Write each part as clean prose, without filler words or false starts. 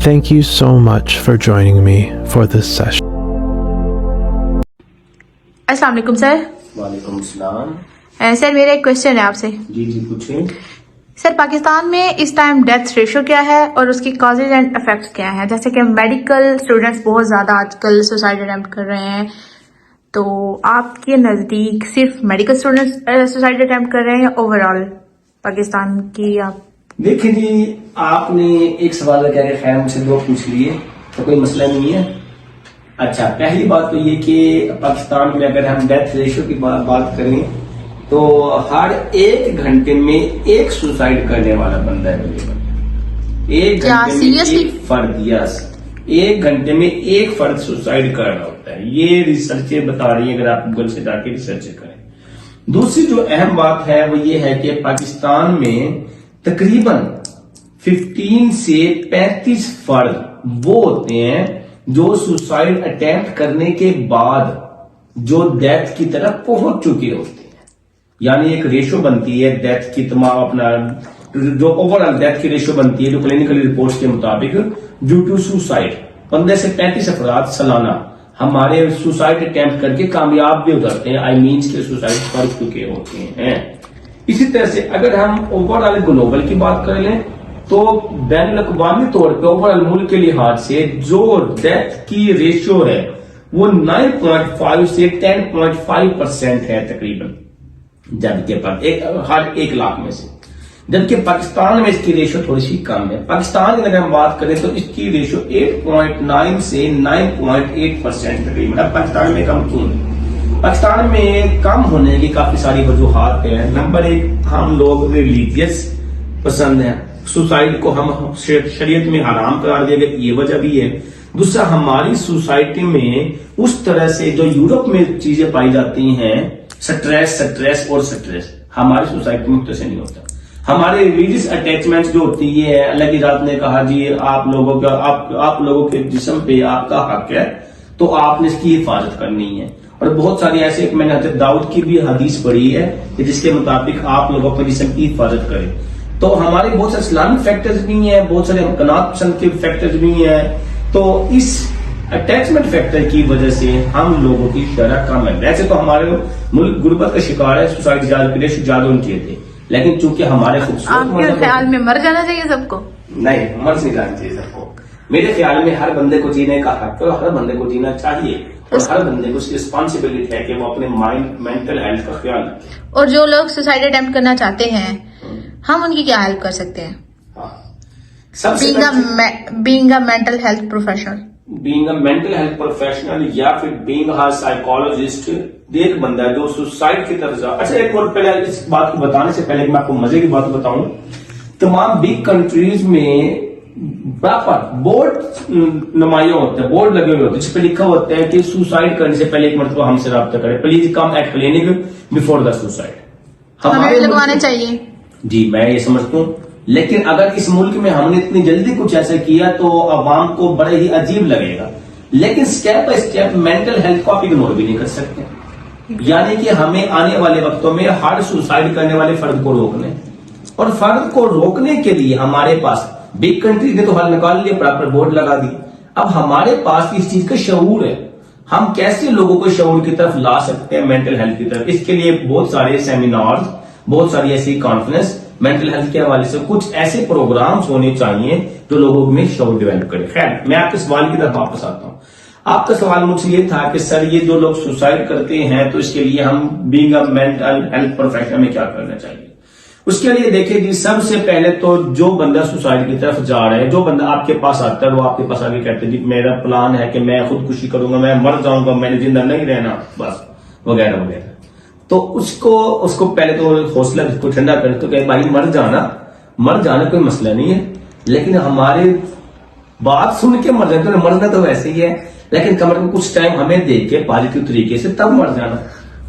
Thank you so much for joining me for this session. अस्सलाम वालेकुम sir. वालेकुम सलाम। सर मेरा एक क्वेश्चन है आपसे। जी जी पूछें। सर पाकिस्तान में इस टाइम डेथ रेशो क्या है और उसकी कॉजेज एंड इफेक्ट्स क्या है? जैसे कि मेडिकल स्टूडेंट्स बहुत ज़्यादा आजकल सुसाइड अटेम्प्ट कर रहे हैं, तो आपके नज़दीक सिर्फ मेडिकल स्टूडेंट्स सुसाइड अटेम्प्ट कर रहे हैं या ओवरऑल पाकिस्तान की? आप देखिए जी, आपने एक सवाल क्या खैर मुझसे दो पूछ लिए तो कोई मसला नहीं है। अच्छा, पहली बात तो ये कि पाकिस्तान में अगर हम डेथ रेशियो की बात करें तो हर 1 घंटे में एक सुसाइड करने वाला बंदा है अवेलेबल। 1 घंटे में एक फर्द, यस, 1 घंटे में एक फर्द सुसाइड कर रहा होता है। ये रिसर्चें बता रही है, अगर आप गूगल से जाके रिसर्च करें। दूसरी जो अहम बात है वो ये है कि पाकिस्तान में तकरीबन 15 से 35 फर्द वो होते हैं जो सुसाइड अटेम्प्ट करने के बाद जो डेथ की तरफ पहुंच चुके होते हैं। यानी एक रेशो बनती है डेथ की, तमाम अपना जो ओवरऑल डेथ की रेशो बनती है जो क्लिनिकल रिपोर्ट्स के मुताबिक ड्यू टू सुसाइड 15 से 35 अफराद सालाना हमारे सुसाइड अटेम्प्ट करके कामयाब भी हो जाते हैं, आई मीन्स के सुसाइड कर चुके होते हैं। इसी तरह से अगर हम ओवरऑल ग्लोबल की बात कर लें तो बैन अवी तौर पर ओवरऑल मुल्क के लिहाज से जो डेथ की रेशियो है वो 9.5 से 10.5% है तकरीबन, जबकि हर 1 लाख में से। जबकि पाकिस्तान में इसकी रेशियो थोड़ी सी कम है। पाकिस्तान की अगर हम बात करें तो इसकी रेशियो 8.9 से 9.8% तकरीबन। अब पाकिस्तान में कम क्यों है? पाकिस्तान में कम होने की काफी सारी वजूहात हैं। नंबर 1, हम लोग रिलीजियस पसंद हैं, सुसाइड को हम शरीयत में हराम करार दिया गया, ये वजह भी है। दूसरा, हमारी सोसाइटी में उस तरह से जो यूरोप में चीजें पाई जाती हैं, स्ट्रेस और स्ट्रेस हमारी सोसाइटी में कैसे नहीं होता। हमारे रिलीजियस अटैचमेंट जो होती है, अल्लाह की रात ने कहा जी आप लोगों के जिस्म पे आपका हक है तो आपने इसकी हिफाजत करनी है। और बहुत सारी ऐसे, मैंने हज़रत दाऊद की भी हदीस पढ़ी है कि जिसके मुताबिक आप लोग अपने जिस्म की हिफाजत करें। तो हमारे बहुत सारे इस्लामिक फैक्टर्स भी हैं, बहुत सारे कनात पसंद के फैक्टर्स भी हैं। तो इस अटैचमेंट फैक्टर की वजह से हम लोगों की शरह कम है। वैसे तो हमारे मुल्क गुर्बत का शिकार है, सुसाइड ज्यादा होनी चाहिए थे, लेकिन चूंकि हमारे आपके ख्याल में मर जाना चाहिए सबको? नहीं, मर नहीं जाना चाहिए सबको। मेरे ख्याल में हर बंदे को जीने का हक है और हर बंदे को जीना चाहिए, और हर बंदे को उसकी रिस्पॉन्सिबिलिटी है कि वो अपने मेंटल हेल्थ का ख्याल रखे। और जो लोग सुसाइड अटेम्प्ट करना चाहते हैं, हम उनकी क्या हेल्प कर सकते हैं? Being a mental health professional या फिर बीइंग अ साइकोलॉजिस्ट, एक बंदा जो सुसाइड की तरफ जा। अच्छा, एक और पहले इस बात को बताने से पहले मैं आपको मजे की बात बताऊं, तमाम बिग कंट्रीज में बोर्ड नुमाया होते हैं, बोर्ड लगे हुए होते हैं जिस पे लिखा होता है कि सुसाइड करने से पहले एक मरतबा हमसे राब्ता करें, please come at clinic before the suicide. हमें लगवाने चाहिए जी, मैं ये समझता हूँ। लेकिन अगर इस मुल्क में हमने इतनी जल्दी कुछ ऐसा किया तो अवाम को बड़े ही अजीब लगेगा। लेकिन step by step mental health को आप इग्नोर भी नहीं कर सकते। यानी कि हमें आने वाले वक्तों में हर सुसाइड करने वाले फर्द को रोकने, और फर्द को रोकने के लिए हमारे पास बिग कंट्रीज ने तो हल निकाल लिया, प्रॉपर बोर्ड लगा दी। अब हमारे पास इस चीज का शऊर है, हम कैसे लोगों को शऊर की तरफ ला सकते हैं, मेंटल हेल्थ की तरफ। इसके लिए बहुत सारे सेमिनार्स, बहुत सारी ऐसी कॉन्फ्रेंस मेंटल हेल्थ के हवाले से कुछ ऐसे प्रोग्राम्स होने चाहिए जो लोगों में शऊर डेवलप करे। खैर, मैं आपके सवाल की तरफ वापस आता हूं। आपका सवाल मुझसे ये था कि सर ये जो लोग सुसाइड करते हैं तो इसके लिए हम being a mental health professional में क्या करना चाहिए? उसके लिए देखिए जी, सबसे पहले तो जो बंदा सुसाइड की तरफ जा रहा है, जो बंदा आपके पास आता है वो आपके पास आगे कहते हैं जी मेरा प्लान है कि मैं खुदकुशी करूंगा, मैं मर जाऊंगा, मैंने जिंदा नहीं रहना, बस वगैरह वगैरह। तो उसको पहले तो हौसला उसको ठंडा कर, तो कहे भाई मर जाना कोई मसला नहीं है, लेकिन हमारे बात सुन के मर जाए तो मरना तो वैसे ही है, लेकिन कम से कम कुछ टाइम हमें देख के पॉजिटिव तरीके से तब मर जाना।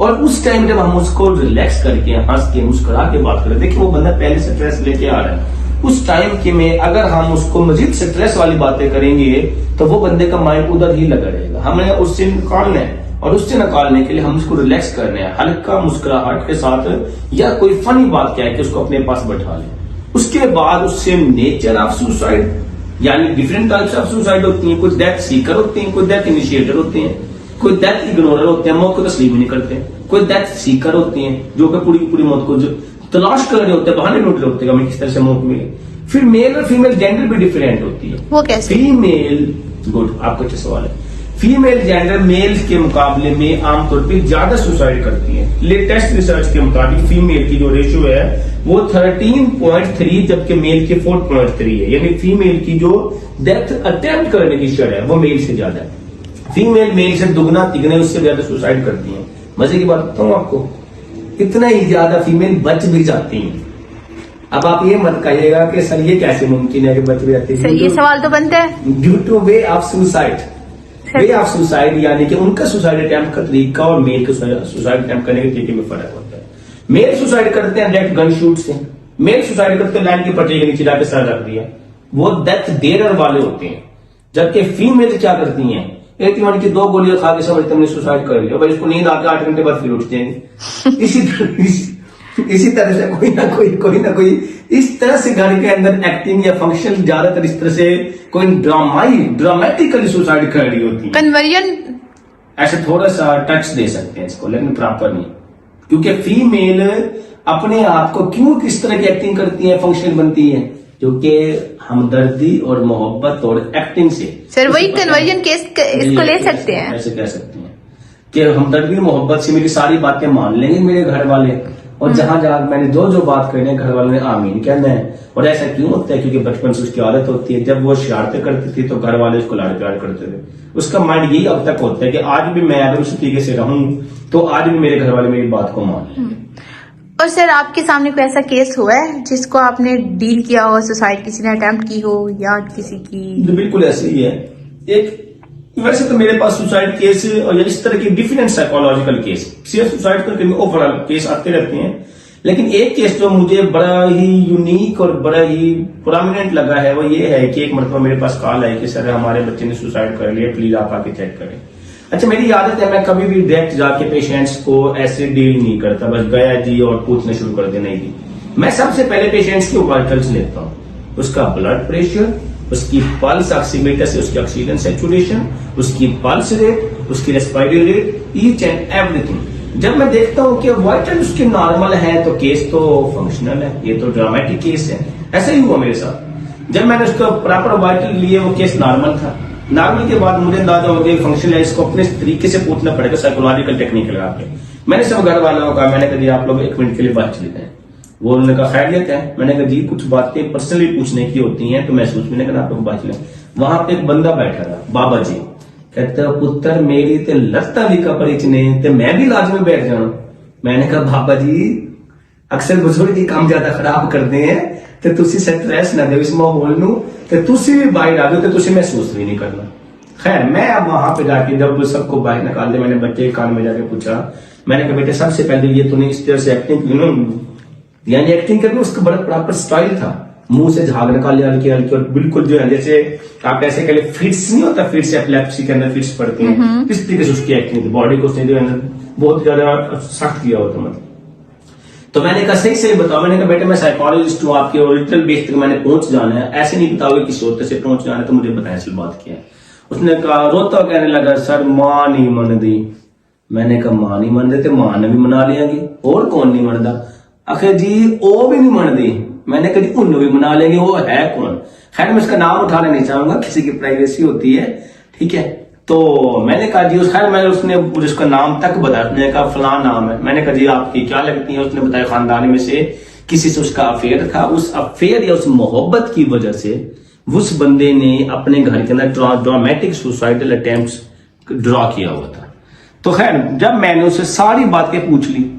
और उस टाइम जब हम उसको रिलैक्स करके, हंस के, मुस्कुरा के बात करें, देखिए वो बंदा पहले से स्ट्रेस लेके आ रहा है, उस टाइम के में अगर हम उसको मजीद स्ट्रेस वाली बातें करेंगे तो वो बंदे का माइंड उधर ही लगा रहेगा। हमें उससे निकालना है, और उससे निकालने के लिए हम उसको रिलैक्स करने हैं, हल्का मुस्कुराहट के साथ, या कोई फनी बात क्या है कि उसको अपने पास बैठा लें। उसके बाद उससे नेचर ऑफ सुसाइड यानी डिफरेंट टाइप्स ऑफ सुसाइड होती हैं। कुछ डेथ सीकर होते हैं, कुछ डेथ इनिशिएटर होते हैं, कोई डेथ इग्नोरर होते हैं, मौत को तस्लीम नहीं करते, कोई डेथ सीकर होते हैं जो कि पूरी पूरी मौत को जो तलाश कर रहे होते हैं, बहाने ढूंढ रहे होते हैं हमें किस तरह से मौत मिले। फिर मेल और फीमेल जेंडर भी डिफरेंट होती है। वो कैसे? फीमेल, गुड, आपका अच्छा सवाल है। फीमेल जेंडर मेल के मुकाबले में आमतौर पे ज्यादा सुसाइड करती है। लेटेस्ट रिसर्च के मुताबिक फीमेल की जो रेशियो है वो 13.3 जबकि मेल की 4.3 है। यानी फीमेल की जो डेथ अटेम्प्ट करने की शरह है वो मेल से ज्यादा है। फीमेल मेल से दुगना तिगने उससे ज्यादा सुसाइड करती है। मजे की बात बताऊं आपको, इतना ही ज्यादा फीमेल बच भी जाती हैं। अब आप ये मत कहिएगा कि सर ये कैसे मुमकिन है कि बच भी जाती है। ये सवाल तो बनता है due two way of suicide. Way of suicide यानी कि उनका सुसाइड अटेम्प्ट का तरीका और मेल के सुसाइड अटेम्प्ट करने के तरीके में फर्क होता है। मेल सुसाइड करते हैं डायरेक्ट गन शूट से। मेल सुसाइड करते हैं लाइन की पटरी के नीचे जाकर सर रख दिया, वो डेथ देयर वाले होते हैं। जबकि फीमेल क्या करती हैं, 81 की 2 गोलियां खा के समझते हमने सुसाइड कर लिया, भाई इसको नींद आके 8 घंटे बाद फिर उठ जाएंगे। इसी तरह से कोई ना कोई इस तरह से घर के अंदर एक्टिंग या फंक्शन ज्यादातर इस तरह से कोई ड्रामेटिकली सुसाइड कर रही होती है। कन्वर्जन ऐसे थोड़ा सा टच दे सकते हैं इसको, लेकिन प्रॉपर नहीं, क्योंकि फीमेल अपने आप को क्यों किस तरह की एक्टिंग करती है, फंक्शनल बनती है, क्योंकि हमदर्दी और मोहब्बत और एक्टिंग से। सर वही कन्वर्जन केस इसको ले सकते हैं, ऐसे कह सकते हैं कि हमदर्दी और मोहब्बत से मेरी सारी बातें मान लेंगे मेरे घर वाले, और जहां जहां मैंने जो बात करनी है घर वालों ने आमीन कहना है। और ऐसा क्यों होता है, क्योंकि बचपन से उसकी आदत होती है, जब वो शरारतें करती थी तो घर वाले उसको लाड़ प्यार करते थे। उसका माइंड यही अब तक होता है कि आज भी मैं अगर उसी तरीके से रहूं तो आज भी मेरे घर वाले मेरी बात को मान लेंगे। और सर आपके सामने कोई ऐसा केस हुआ है जिसको आपने डील किया हो, सुसाइड किसी ने अटेम्प्ट की हो या किसी की? तो बिल्कुल ऐसे ही है। एक वैसे तो मेरे पास सुसाइड केस और इस तरह की डिफरेंट साइकोलॉजिकल केस, सिर्फ सुसाइड तो ओवरऑल केस आते रहते हैं, लेकिन एक केस जो मुझे बड़ा ही यूनिक और बड़ा ही प्रोमिनेंट लगा है वो ये है कि एक मरतबा मेरे पास कॉल आई कि सर हमारे बच्चे ने सुसाइड कर लिया, प्लीज आप आके चेक करें। अच्छा, मेरी आदत है मैं कभी भी डायरेक्ट जाके पेशेंट्स को ऐसे डील नहीं करता, बस गया जी और पूछना शुरू कर देना ही। मैं सबसे पहले पेशेंट्स के वाइटल्स लेता हूँ, उसका ब्लड प्रेशर, उसकी पल्स ऑक्सीमीटर से उसकी ऑक्सीजन सैचुरेशन, उसकी पल्स रेट, उसकी respiratory rate, each and everything. जब मैं देखता हूँ कि वाइटल उसके नॉर्मल है तो केस तो फंक्शनल है, ये तो ड्रामेटिक केस है। ऐसा ही हुआ मेरे साथ, जब मैंने उसका प्रॉपर वाइटल लिए वो केस नॉर्मल था। नॉर्मल के बाद मुझे अंदाजा हो गया फंक्शनल है, इसको अपने तरीके से पूछना पड़ेगा साइकोलॉजिकल टेक्निक लगा के। मैंने सब घर वालों को कहा, मैंने कहा जी आप लोग 1 मिनट के लिए बात चलते हैं। वो उन्होंने कहा खैरियत है। मैंने कहा जी कुछ बातें पर्सनली पूछने की होती हैं तो महसूस मैंने कहा आप लोग बात चलें। वहां पे एक बंदा बैठा था, बाबा जी, कहते पुत्र मेरी ते लत्ता भी कपड़े च ने ते मैं भी लाज में बैठ जाना। मैंने कहा बाबा जी अक्सर बुजुर्ग ही काम ज्यादा खराब करते हैं ते तुसी स्ट्रेस ना दो इस माहौल नू ते तुसी भी बाहर आ जाओ ते तुसी महसूस भी नहीं करना। खैर मैं अब वहां पे जाके जब सबको बाहर निकाल दिया, मैंने बच्चे के कान में जाके पूछा, मैंने कहा बेटे सबसे पहले ये तूने इस तरह से एक्टिंग यानी एक्टिंग करके उसका बड़ा प्रॉपर स्टाइल था, मुंह से झाग निकाले हल्की हल्की और बिल्कुल जो है जैसे आप ऐसे कह फिट्स नहीं होता, फिट्स एपिलेप्सी के अंदर फिट्स पड़ती हैं, इस तरीके से उसकी एक्टिंग थी। बॉडी को उसने जो है बहुत ज्यादा सख्त किया होता मतलब। तो मैंने कहा सही सही बताओ, मैंने कहा बेटे मैं साइकोलॉजिस्ट हूँ, आपके ओरिजिनल बेस तक मैंने पहुंच जाना है, ऐसे नहीं बताओगे किसी और से पहुंच जाना है, तो मुझे बताया असल बात क्या है। उसने कहा रोता कहने लगा सर मां नहीं मन दी। मैंने कहा मां नहीं मन देते मां ने भी मना लियागी, और कौन नहीं मनदा? आखिर जी वो भी नहीं मन दी। मैंने कहा जी उन्हें भी मना लेंगे, वो है कौन? खैर मैं इसका नाम उठाना नहीं चाहूंगा, किसी की प्राइवेसी होती है, ठीक है। तो मैंने कहा जी खैर मैंने उसने मुझे उसका नाम तक बताया, उसने कहा फलां नाम है। मैंने कहा जी आपकी क्या लगती है? उसने बताया खानदान में से किसी से उसका अफेयर था, उस अफेयर या उस मोहब्बत की वजह से उस बंदे ने अपने घर के अंदर ड्रामेटिक सुसाइडल अटेम्प्ट्स ड्रॉ किया हुआ था। तो खैर जब मैंने उससे सारी बातें पूछ ली,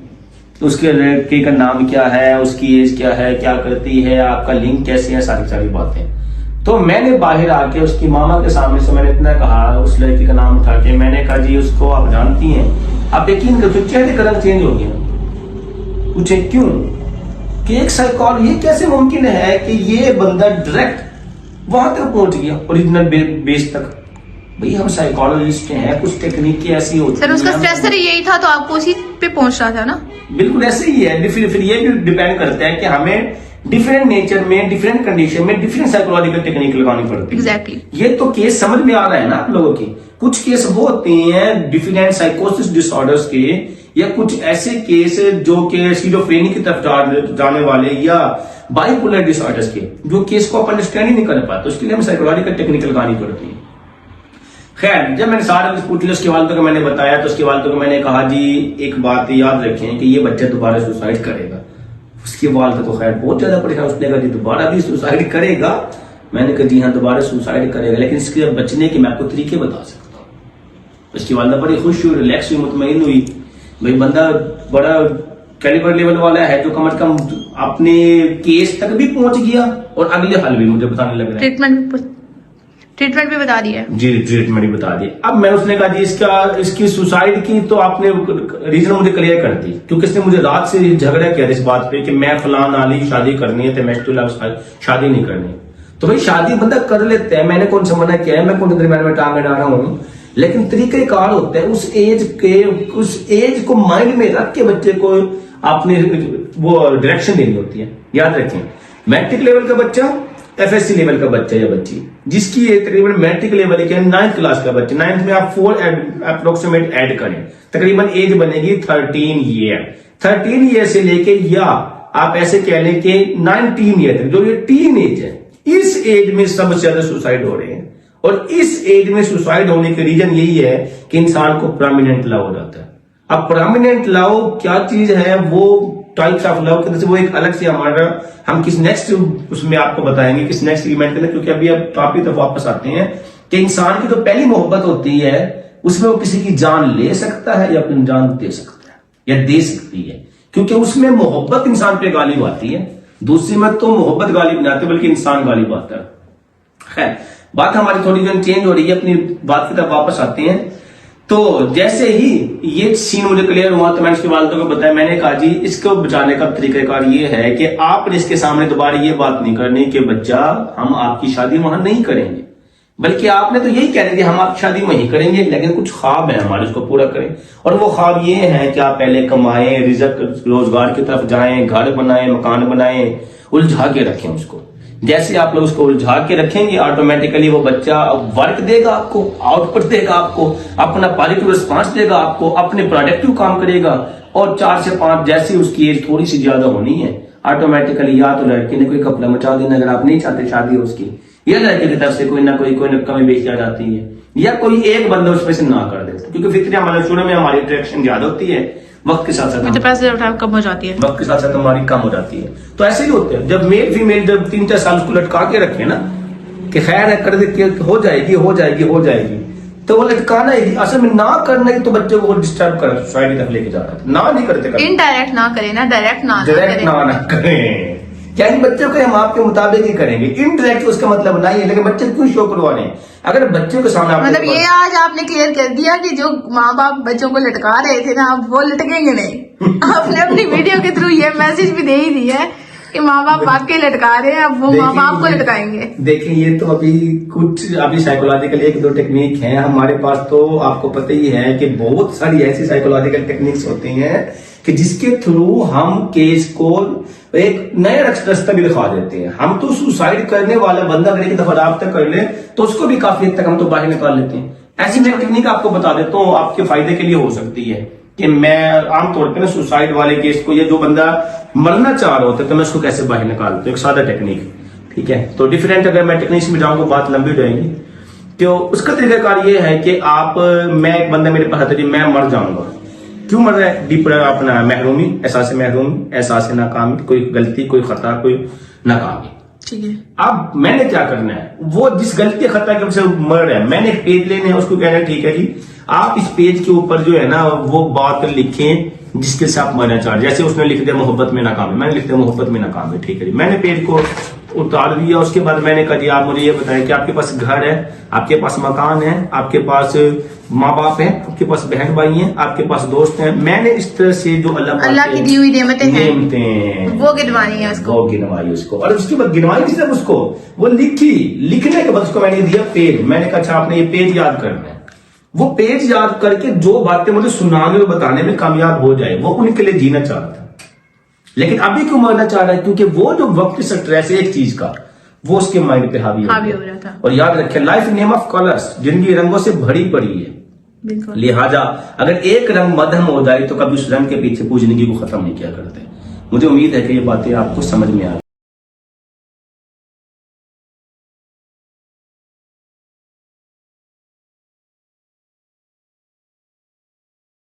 उसके लड़के का नाम क्या है, उसकी एज क्या है, क्या करती है, आपका लिंक कैसे है, सारी बातें, तो मैंने बाहर आके उसकी मामा के सामने से मैंने इतना कहा, उस लड़की का नाम उठा के मैंने कहा जी उसको आप जानती हैं? आप यकीन करो चेहरे का रंग चेंज हो गया। पूछे क्यों? कि एक साइकोलॉजी ये कैसे मुमकिन है कि ये बंदा डायरेक्ट वहां तक पहुंच गया, ओरिजिनल बेस तक। भाई हम साइकोलॉजिस्ट हैं, कुछ टेक्निक ऐसी होती है। सर उसका स्ट्रेसर यही था तो आपको उसी पे पहुंच रहा था ना? बिल्कुल ऐसे ही है। फिर ये भी डिपेंड करता है कि हमें डिफरेंट नेचर में, डिफरेंट कंडीशन में डिफरेंट साइकोलॉजिकल टेक्निक लगानी पड़ती है। Exactly. ये तो केस समझ में आ रहा है ना आप लोगों के। कुछ केस वो होते हैं डिफरेंट साइकोसिस डिसऑर्डर्स के, या कुछ ऐसे केस जो कि स्किज़ोफ्रेनिया की तरफ जाने वाले, या बाइपोलर डिसऑर्डर्स के, जो केस को आप अंडरस्टैंड ही नहीं कर पाते, उसके लिए हमें साइकोलॉजिकल टेक्निक लगानी पड़ती है। खैर, जब मैंने सारा कुछ पूछ लिया, उसके वालिद को मैंने बताया, तो उसके वालिद को मैंने कहा जी एक बात याद रखें कि ये बच्चा दोबारा सुसाइड करेगा। उसके वालिद तो खैर बहुत ज्यादा परेशान, उसने कहा जी दोबारा भी सुसाइड करेगा? मैंने कहा जी हाँ दोबारा सुसाइड करेगा, लेकिन इसके बचने के मैं आपको तरीके बता सकता हूँ। उसकी वालिदा बड़ी खुश हुई, रिलैक्स हुई, मुतमईन हुई। भाई बंदा बड़ा कैलिबर लेवल वाला है, जो कम से कम अपने केस तक भी पहुंच गया और अगले हल भी मुझे बताने लग रहा है। ट्रीटमेंट भी बता दिया जी, ट्रीटमेंट भी बता दिया। अब मैं उसने कहा जी इसकी सुसाइड की तो आपने रीजन मुझे क्लियर कर दी, क्योंकि इसने मुझे रात से झगड़ा किया इस बात पे कि मैं फलान आली शादी करनी है, तो मैं शादी नहीं करनी। तो भाई शादी बंदा कर लेते हैं, मैंने कौन सा मना किया है, मैं कौन सा दरमियान में टांग अड़ा रहा हूँ, लेकिन तरीकेकार होते हैं उस एज को माइंड में रख के बच्चे को आपने वो डायरेक्शन देनी होती है। याद रखें, मैट्रिक लेवल का बच्चा, एफएससी लेवल का बच्चा या बच्ची जिसकी तकरीबन मैट्रिक लेवल के 9th क्लास का बच्चा, 9th में आप 4 अप्रोक्सीमेट ऐड करें, तकरीबन एज बनेगी 13 ईयर। 13 ईयर से लेके, या आप ऐसे कह लें कि 19 ईयर तक, जो ये टीन एज है, इस एज में सबसे ज्यादा सुसाइड हो रहे हैं। और इस एज में सुसाइड होने का रीजन यही है कि इंसान को परमानेंट लव हो जाता है। अब परमानेंट लव क्या चीज है, वो टाइप्स ऑफ लव के वो एक अलग से हमारा, हम किस नेक्स्ट उसमें आपको बताएंगे, किस नेक्स्ट इवेंट के अंदर, क्योंकि अभी अब टॉपिक तक वापस आते हैं कि इंसान की जो पहली मोहब्बत होती है उसमें वो किसी की जान ले सकता है या अपनी जान दे सकता है या दे सकती है, क्योंकि उसमें मोहब्बत इंसान पे गालिब आती है। दूसरी में तो मोहब्बत गालिब नहीं आती बल्कि इंसान गालिब आता है। खैर, बात हमारी थोड़ी जो चेंज हो रही है, अपनी बात की तरफ वापस आते हैं। तो जैसे ही ये सीन मुझे क्लियर हुआ तो मैंने उसके वालिद को बताया, मैंने कहा जी इसको बचाने का तरीकाकार ये है कि आपने इसके सामने दोबारा ये बात नहीं करनी कि बच्चा हम आपकी शादी वहां नहीं करेंगे, बल्कि आपने तो यही कहना कि हम आपकी शादी वहीं करेंगे, लेकिन कुछ ख्वाब है हमारे, उसको पूरा करें। और वो ख्वाब ये है कि आप पहले कमाएं, रिजक रोजगार की तरफ जाएं, घर बनाएं, मकान बनाएं, उलझा के रखें उसको। जैसे आप लोग उसको उलझा के रखेंगे, ऑटोमेटिकली वो बच्चा वर्क देगा आपको, आउटपुट देगा आपको, अपना पॉजिटिव रिस्पांस देगा आपको, अपने प्रोडक्टिव काम करेगा। और 4 से 5 जैसी उसकी एज थोड़ी सी ज्यादा होनी है, ऑटोमेटिकली या तो लड़की ने कोई कपड़ा मचा देना, अगर आप नहीं चाहते शादी हो उसकी, या लड़के की तरफ से कोई ना कोई कमी बेच आ जाती है, या कोई एक बंदा उसमें से ना कर देता, क्योंकि फिक्र हमारे शुरू में हमारी अट्रैक्शन ज्यादा होती है, वक्त के साथ साथ पैसे कम हो जाती है, वक्त के साथ साथ हमारी कम हो जाती है। तो ऐसे ही होते हैं, जब मेल फीमेल जब 3-4 साल उसको लटका के रखे ना कि खैर है कर दे, हो जाएगी, तो वो लटकाना है असल में ना करना ही तो बच्चे को डिस्टर्ब कर सुसाइड तक लेके जा रहा है। ना नहीं करते, इनडायरेक्ट ना करें ना, डायरेक्ट ना करें। क्या इन बच्चों को हम आपके मुताबिक ही करेंगे, इनडायरेक्ट उसका मतलब नहीं है, लेकिन बच्चे क्यों शो करवा रहे हैं? अगर बच्चों के सामने मतलब ये आज आपने क्लियर कर दिया कि जो माँ बाप बच्चों को लटका रहे थे ना, अब वो लटकेंगे नहीं। आपने अपनी वीडियो के थ्रू ये मैसेज भी दे ही दिया है कि माँ बाप वाकई लटका रहे हैं, अब वो माँ बाप को लटकाएंगे। देखिए, ये तो अभी साइकोलॉजिकल 1-2 टेक्निक है हमारे पास, तो आपको पता ही है कि बहुत सारी ऐसी साइकोलॉजिकल टेक्निक्स होती हैं कि जिसके थ्रू हम केस को एक नया रास्ता भी दिखा देते हैं। हम तो सुसाइड करने वाला बंदा अगर एक दफा राब्ता कर ले तो उसको भी काफी हद तक हम तो बाहर निकाल लेते हैं। ऐसी मैं टेक्निक आपको बता देता हूँ, आपके फायदे के लिए हो सकती है कि मैं आमतौर पर ना सुसाइड वाले केस को, या जो बंदा मरना चाह रहा होता है, तो मैं उसको कैसे बाहर निकालता हूँ, एक सादा टेक्निक। ठीक है, तो डिफरेंट अगर मैं टेक्निक्स में जाऊंगा बात लंबी हो जाएगी। तो उसका तरीकाकार ये है कि मैं एक बंदा मेरे पास आता है, मैं मर जाऊंगा, क्यों मर रहा है? डीप अपना महरूमी, एहसास नाकामी, कोई गलती, कोई खता, कोई नाकामी। ठीक है, अब मैंने क्या करना है, वो जिस गलती खता के वजह से मर रहा है, मैंने एक पेज लेने हैं, उसको कहना है ठीक है जी, आप इस पेज के ऊपर जो है ना वो बात लिखें जिसके से आप मरना चाह रहे। जैसे उसने लिख दिया मोहब्बत में नाकाम है, मैंने लिख दिया मोहब्बत में नाकाम है। ठीक है जी, मैंने पेज को उतार दिया। उसके बाद मैंने कहा जी आप मुझे ये बताएं कि आपके पास घर है, आपके पास मकान है, आपके पास माँ बाप है, आपके पास बहन भाई हैं, आपके पास दोस्त हैं। मैंने इस तरह से जो अल्लाह की दी हुई नेमतें हैं वो गिनवाई है उसको, वो गिनवाई उसको। और उसके बाद गिनवाई नहीं सिर्फ उसको, वो लिखने के बाद उसको मैंने दिया पेज। मैंने कहा अच्छा आपने ये पेज याद करना है। वो पेज याद करके जो बातें मुझे सुनाने और बताने में कामयाब हो जाए, वो उनके लिए जीना चाहता था। लेकिन अभी क्यों मरना चाह रहा है? क्योंकि वो जो वक्त स्ट्रेस है एक चीज का, वो उसके माइंड पे हावी हो रहा था। और याद रखें, लाइफ नेम ऑफ कलर्स, जिंदगी रंगों से भरी पड़ी है। बिल्कुल। लिहाजा अगर एक रंग मध्यम हो जाए तो कभी उस रंग के पीछे पूजने को खत्म नहीं किया करते। मुझे उम्मीद है कि ये बातें आपको समझ में आ